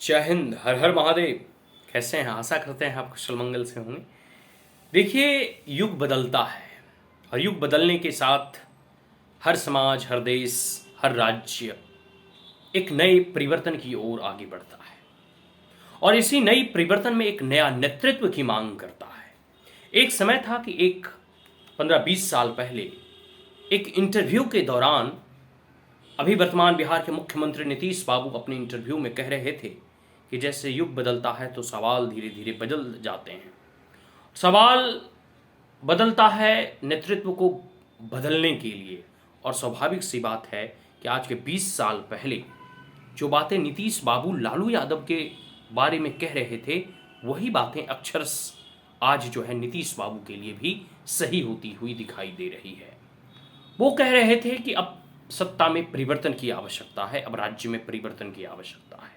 जय हिंद, हर हर महादेव। कैसे हैं? आशा करते हैं आप कुशल मंगल से होंगे। देखिए, युग बदलता है और युग बदलने के साथ हर समाज, हर देश, हर राज्य एक नए परिवर्तन की ओर आगे बढ़ता है और इसी नई परिवर्तन में एक नया नेतृत्व की मांग करता है। एक समय था कि एक 15-20 साल पहले एक इंटरव्यू के दौरान अभी वर्तमान बिहार के मुख्यमंत्री नीतीश बाबू अपने इंटरव्यू में कह रहे थे कि जैसे युग बदलता है तो सवाल धीरे धीरे बदल जाते हैं। सवाल बदलता है नेतृत्व को बदलने के लिए, और स्वाभाविक सी बात है कि आज के 20 साल पहले जो बातें नीतीश बाबू लालू यादव के बारे में कह रहे थे, वही बातें अक्षरश आज जो है नीतीश बाबू के लिए भी सही होती हुई दिखाई दे रही है। वो कह रहे थे कि अब सत्ता में परिवर्तन की आवश्यकता है, अब राज्य में परिवर्तन की आवश्यकता है।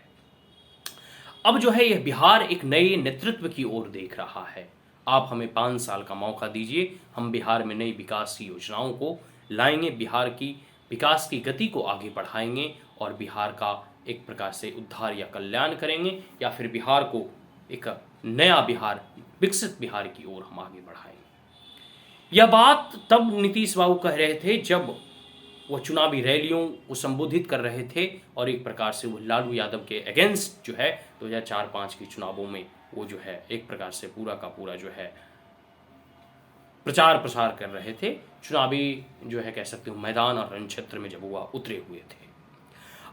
अब जो है यह बिहार एक नए नेतृत्व की ओर देख रहा है। आप हमें 5 साल का मौका दीजिए, हम बिहार में नई विकास की योजनाओं को लाएंगे, बिहार की विकास की गति को आगे बढ़ाएंगे और बिहार का एक प्रकार से उद्धार या कल्याण करेंगे, या फिर बिहार को एक नया बिहार, विकसित बिहार की ओर हम आगे बढ़ाएंगे। यह बात तब नीतीश बाबू कह रहे थे जब वह चुनावी रैलियों को संबोधित कर रहे थे और एक प्रकार से वो लालू यादव के अगेंस्ट जो है 2004-05 के चुनावों में वो जो है एक प्रकार से पूरा का पूरा जो है प्रचार प्रसार कर रहे थे। चुनावी जो है कह सकते हो मैदान और रण क्षेत्र में जब वो उतरे हुए थे।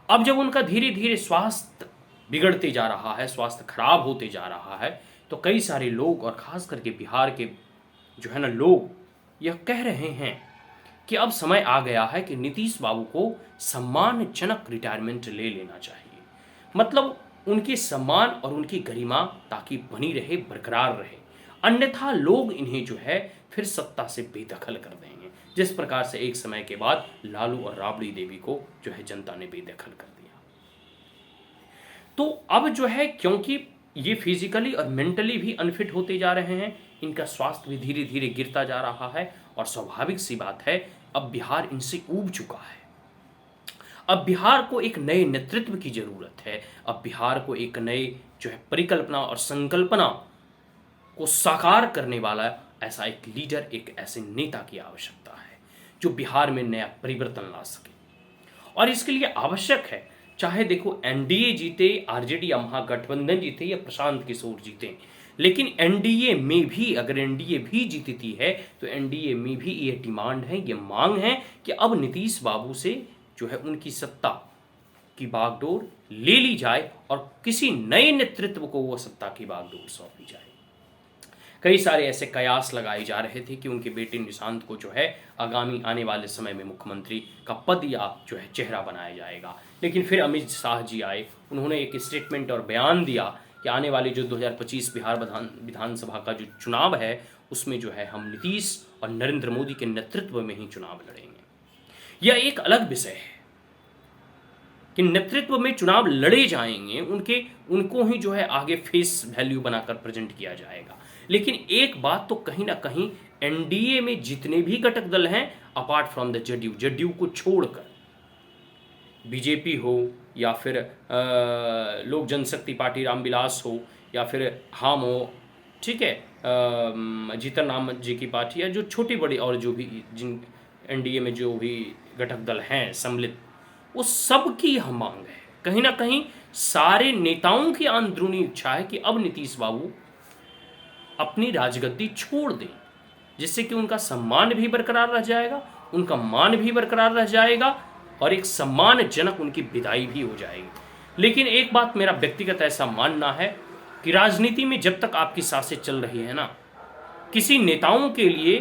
अब जब उनका धीरे धीरे स्वास्थ्य बिगड़ते जा रहा है, स्वास्थ्य खराब होते जा रहा है, तो कई सारे लोग और खास करके बिहार के जो है ना लोग यह कह रहे हैं कि अब समय आ गया है कि नीतीश बाबू को सम्मानजनक रिटायरमेंट ले लेना चाहिए। मतलब उनके सम्मान और उनकी गरिमा ताकि बनी रहे, बरकरार रहे, अन्यथा लोग इन्हें जो है फिर सत्ता से बेदखल कर देंगे, जिस प्रकार से एक समय के बाद लालू और राबड़ी देवी को जो है जनता ने बेदखल कर दिया। तो अब जो है क्योंकि ये फिजिकली और मेंटली भी अनफिट होते जा रहे हैं, इनका स्वास्थ्य भी धीरे धीरे गिरता जा रहा है और स्वाभाविक सी बात है अब बिहार इनसे ऊब चुका है। अब बिहार को एक नए नेतृत्व की जरूरत है। अब बिहार को एक नए जो है परिकल्पना और संकल्पना को साकार करने वाला ऐसा एक लीडर, एक ऐसे नेता की आवश्यकता है जो बिहार में नया परिवर्तन ला सके। और इसके लिए आवश्यक है, चाहे देखो एनडीए जीते, आरजेडी या महागठबंधन जीते या प्रशांत किशोर जीते, लेकिन एनडीए में भी अगर एनडीए भी जीतती है तो एनडीए में भी ये डिमांड है, ये मांग है कि अब नीतीश बाबू से जो है उनकी सत्ता की बागडोर ले ली जाए और किसी नए नेतृत्व को वो सत्ता की बागडोर सौंपी जाए। कई सारे ऐसे कयास लगाए जा रहे थे कि उनके बेटे निशांत को जो है आगामी आने वाले समय में मुख्यमंत्री का पद या जो है चेहरा बनाया जाएगा, लेकिन फिर अमित शाह जी आए, उन्होंने एक स्टेटमेंट और बयान दिया कि आने वाली जो 2025 बिहार विधानसभा का जो चुनाव है उसमें जो है हम नीतीश और नरेंद्र मोदी के नेतृत्व में ही चुनाव लड़ेंगे। यह एक अलग विषय है कि नेतृत्व में चुनाव लड़े जाएंगे, उनको ही जो है आगे फेस वैल्यू बनाकर प्रेजेंट किया जाएगा। लेकिन एक बात तो कहीं ना कहीं एनडीए में जितने भी घटक दल हैं अपार्ट फ्रॉम द जेडीयू को छोड़कर, बीजेपी हो या फिर लोक जनशक्ति पार्टी रामविलास हो या फिर हम हो, ठीक है, जीतन राम जी की पार्टी या जो छोटी बड़ी और जो भी जिन एनडीए में जो भी घटक दल हैं सम्मिलित, वो सब की यह मांग है। कहीं ना कहीं सारे नेताओं की अंदरूनी इच्छा है कि अब नीतीश बाबू अपनी राजगद्दी छोड़ दें, जिससे कि उनका सम्मान भी बरकरार रह जाएगा, उनका मान भी बरकरार रह जाएगा और एक सम्मानजनक उनकी विदाई भी हो जाएगी। लेकिन एक बात मेरा व्यक्तिगत ऐसा मानना है कि राजनीति में जब तक आपकी सांसें चल रही है ना, किसी नेताओं के लिए,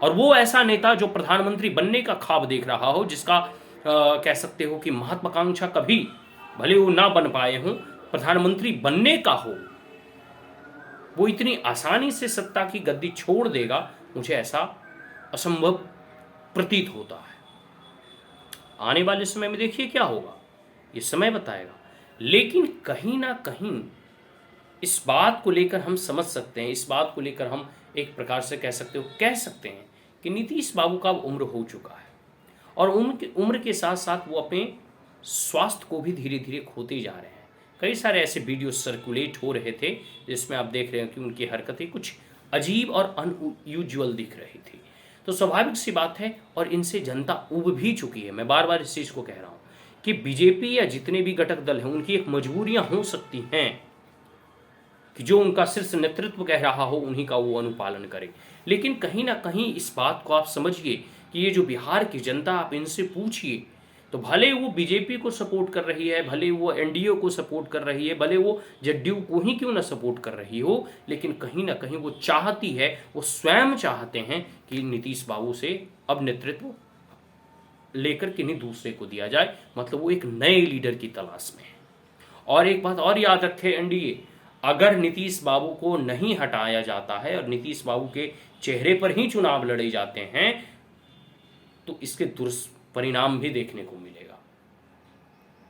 और वो ऐसा नेता जो प्रधानमंत्री बनने का ख्वाब देख रहा हो, जिसका कह सकते हो कि महत्वाकांक्षा कभी भले वो ना बन पाए हों, प्रधानमंत्री बनने का हो, वो इतनी आसानी से सत्ता की गद्दी छोड़ देगा, मुझे ऐसा असंभव प्रतीत होता है। आने वाले समय में देखिए क्या होगा, ये समय बताएगा। लेकिन कहीं ना कहीं इस बात को लेकर हम समझ सकते हैं, इस बात को लेकर हम एक प्रकार से कह सकते हैं कि नीतीश बाबू का उम्र हो चुका है और उनकी उम्र के साथ साथ वो अपने स्वास्थ्य को भी धीरे धीरे खोते जा रहे हैं। कई सारे ऐसे वीडियो सर्कुलेट हो रहे थे जिसमें आप देख रहे हैं कि उनकी हरकतें कुछ अजीब और अनयूजुअल दिख रही थी। तो स्वाभाविक सी बात है, और इनसे जनता उब भी चुकी है। मैं बार बार इस चीज़ को कह रहा हूँ कि बीजेपी या जितने भी घटक दल हैं उनकी एक मजबूरियां हो सकती हैं कि जो उनका शीर्ष नेतृत्व कह रहा हो उन्हीं का वो अनुपालन करे। लेकिन कहीं ना कहीं इस बात को आप समझिए कि ये जो बिहार की जनता, आप इनसे पूछिए तो भले वो बीजेपी को सपोर्ट कर रही है, भले वो एनडीए को सपोर्ट कर रही है, भले वो जेडीयू को ही क्यों ना सपोर्ट कर रही हो, लेकिन कहीं ना कहीं वो चाहती है, वो स्वयं चाहते हैं कि नीतीश बाबू से अब नेतृत्व लेकर किन्हीं दूसरे को दिया जाए। मतलब वो एक नए लीडर की तलाश में है। और एक बात और याद रखे एनडीए, अगर नीतीश बाबू को नहीं हटाया जाता है और नीतीश बाबू के चेहरे पर ही चुनाव लड़े जाते हैं तो इसके दुष्परिणाम भी देखने को मिलेगा,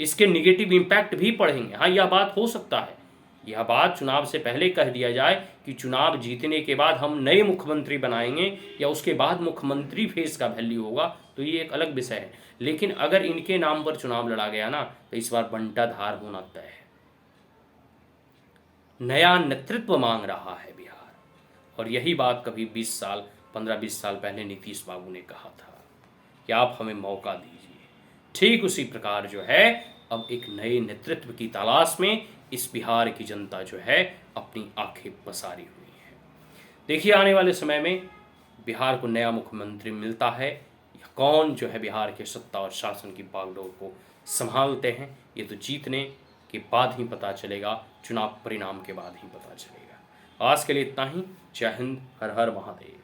इसके निगेटिव इंपैक्ट भी पड़ेंगे। हाँ, यह बात हो सकता है, यह बात चुनाव से पहले कह दिया जाए कि चुनाव जीतने के बाद हम नए मुख्यमंत्री बनाएंगे या उसके बाद मुख्यमंत्री फेस का वैल्यू होगा, तो ये एक अलग विषय है। लेकिन अगर इनके नाम पर चुनाव लड़ा गया ना तो इस बार बंटाधार होना तय है। नया नेतृत्व मांग रहा है बिहार, और यही बात कभी 15-20 साल पहले नीतीश बाबू ने कहा था कि आप हमें मौका दीजिए। ठीक उसी प्रकार जो है अब एक नए नेतृत्व की तलाश में इस बिहार की जनता जो है अपनी आंखें पसारी हुई है। देखिए आने वाले समय में बिहार को नया मुख्यमंत्री मिलता है या कौन जो है बिहार के सत्ता और शासन की बागडोर को संभालते हैं, ये तो जीतने के बाद ही पता चलेगा, चुनाव परिणाम के बाद ही पता चलेगा। आज के लिए इतना ही। जय हिंद, हर हर महादेव।